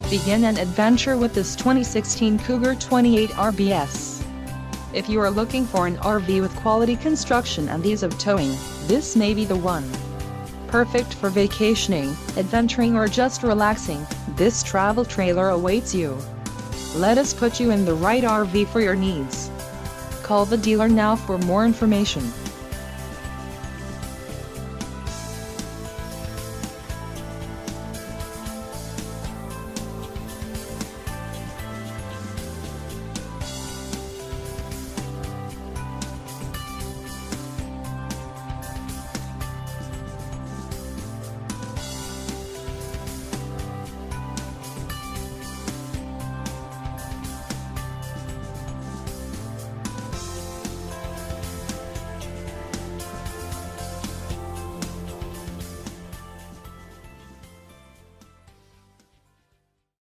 Begin an adventure with this 2016 Cougar 28RBS. If you are looking for an RV with quality construction and ease of towing, this may be the one. Perfect for vacationing, adventuring or just relaxing, this travel trailer awaits you. Let us put you in the right RV for your needs. Call the dealer now for more information.